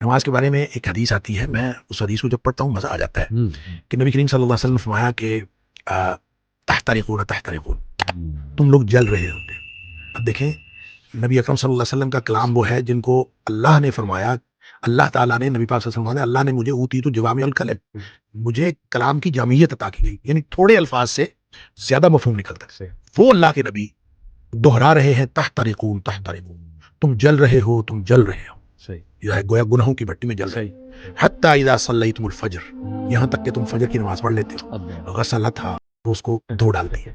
نماز کے بارے میں ایک حدیث آتی ہے، میں اس حدیث کو جب پڑھتا ہوں مزہ آ جاتا ہے کہ نبی کریم صلی اللہ علیہ وسلم نے فرمایا کہ تحترقون تحترقون، تم لوگ جل رہے ہوتے. اب دیکھیں نبی اکرم صلی اللہ علیہ وسلم کا کلام وہ ہے جن کو اللہ نے فرمایا، اللہ تعالیٰ نے نبی پاک صلی اللہ علیہ وسلم نے، اللہ نے مجھے اوتیت جوامع الکلم، مجھے کلام کی جامعیت عطا کی گئی، یعنی تھوڑے الفاظ سے زیادہ مفہوم نکلتا ہے. وہ اللہ کے نبی دہرا رہے ہیں تحترقون تحترقون، تم جل رہے ہو، تم جل رہے ہو. یہ ہے گویا گناہوں کی بھٹی میں جل رہے. حتی اذا صلیتم الفجر، یہاں تک کہ تم فجر کی نماز پڑھ لیتے ہو، غسلتھا، تو اس کو دھو ڈالتی ہے.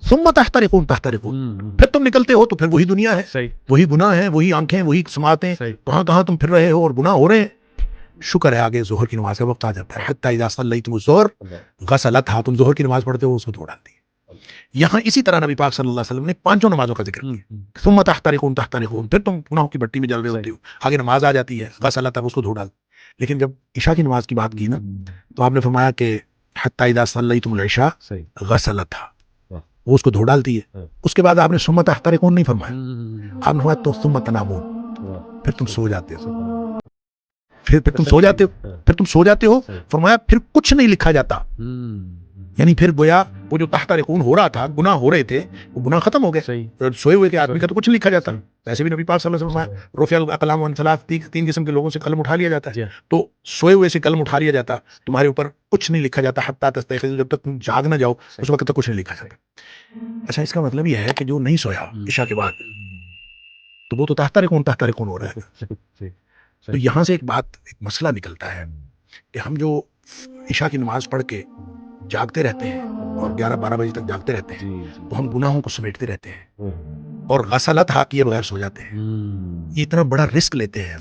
ثم تحترقون تحترقون، پھر تم نکلتے ہو تو پھر وہی دنیا ہے، وہی گناہ ہے، وہی آنکھیں، وہی سماعتیں، کہاں کہاں تم پھر رہے ہو اور گناہ ہو رہے ہیں. شکر ہے آگے ظہر کی نماز کا وقت آ جاتا ہے. حتی اذا صلیتم الظہر غسلتھا، تم ظہر کی نماز پڑھتے ہو، اس کو دھو ڈالتی ہے. یہاں اسی طرح نبی پاک صلی اللہ علیہ وسلم نے پانچوں نمازوں کا ذکر کیا. ثم تحترقون تحترقون، پھر تم گناہوں کی بھٹی میں جل رہے ہوتے ہو. آگے نماز آ جاتی ہے، غسلتھا، اس کو دھو ڈال. لیکن جب عشاء کی نماز کی بات کی نا تو آپ نے فرمایا کہ حتی اذا صلیتم العشاء غسلتھا، وہ اس کو دھو ڈالتی ہے. اس کے بعد آپ نے ثم تحترقون نہیں فرمایا، آپ نے فرمایا تو ثم تنامون، پھر تم سو جاتے ہو. پھر تم سو جاتے ہو، پھر تم سو جاتے ہو. فرمایا پھر کچھ نہیں لکھا جاتا. یعنی پھر گویا وہ جو تحترقون ہو رہا تھا، گناہ ہو رہے تھے، وہ گناہ ختم ہو گئے. سوئے ہوئے کے آدمی کا تو کچھ نہیں لکھا جاتا. ویسے بھی نبی پاک صلی اللہ علیہ وسلم رفع الاقلام عن ثلاث، تین قسم کے لوگوں سے قلم اٹھا لیا جاتا ہے. تو سوئے ہوئے سے قلم اٹھا لیا جاتا، تمہارے اوپر کچھ نہیں لکھا جاتا حتی تستيقظوا، جب تک تم جاگ نہ جاؤ اس وقت تک کچھ نہیں لکھا جاتا. اچھا، اس کا مطلب یہ ہے کہ جو نہیں سویا عشاء کے بعد تو وہ تو تحترقون تحترقون ہو رہا ہے. تو یہاں سے ایک مسئلہ نکلتا ہے کہ ہم جو عشاء کی نماز پڑھ کے جاگتے رہتے ہیں اور 11-12 بجے تک جاگتے رہتے ہیں، تو ہم گناہوں کو سمیٹتے رہتے ہیں اور غسلتھا کیے بغیر سو جاتے ہیں. یہ اتنا بڑا رسک لیتے ہیں.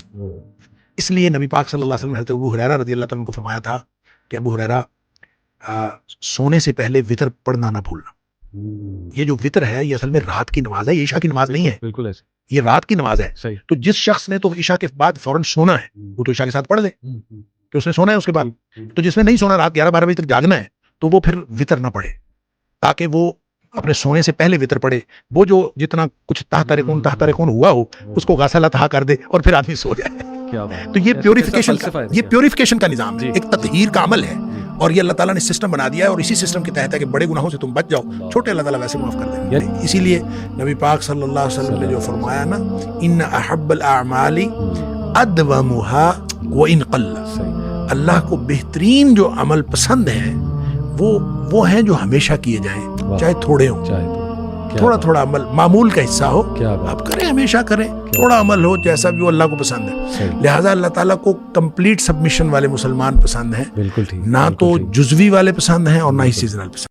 اس لیے نبی پاک صلی اللہ علیہ وسلم نے حضرت ابو ہریرہ رضی اللہ تعالیٰ عنہ کو فرمایا تھا کہ ابو ہریرہ سونے سے پہلے وتر پڑھنا نہ بھولنا. یہ جو وتر ہے یہ اصل میں رات کی نماز ہے، یہ عشاء کی نماز نہیں ہے. بالکل ایسے یہ رات کی نماز ہے. تو جس شخص نے تو عشاء کے بعد فوراً سونا ہے وہ تو عشاء کے ساتھ پڑھ لے کہ اس نے سونا ہے اس کے بعد. تو جس نے نہیں سونا، رات 11-12 بجے تک جاگنا ہے، تو وہ پھر وتر نہ پڑھے، تاکہ وہ اپنے سونے سے پہلے وتر پڑھے. وہ جو جتنا کچھ تحترقون تحترقون ہوا ہو اس کو غسلتھا کر دے اور پھر آدمی سو جائے. تو یہ پیوریفیکیشن کا نظام ہے، ایک تطہیر کا عمل ہے. اور یہ اللہ تعالیٰ نے سسٹم بنا دیا ہے، اور اسی سسٹم کے تحت ہے کہ بڑے گناہوں سے تم بچ جاؤ، چھوٹے اللہ تعالیٰ ویسے معاف کر دیں گے. اسی لیے نبی پاک صلی اللہ علیہ وسلم نے جو فرمایا نا، ان احب الاعمال ادومها وان قل، اللہ کو بہترین جو عمل پسند ہیں وہ ہیں جو ہمیشہ کیے جائیں، چاہے تھوڑے ہوں. تھوڑا تھوڑا عمل معمول کا حصہ ہو، آپ کریں، ہمیشہ کریں. تھوڑا عمل ہو جیسا بھی وہ اللہ کو پسند ہے. لہٰذا اللہ تعالیٰ کو کمپلیٹ سبمیشن والے مسلمان پسند ہیں، نہ تو جزوی والے پسند ہیں اور نہ ہی سیزنل پسند.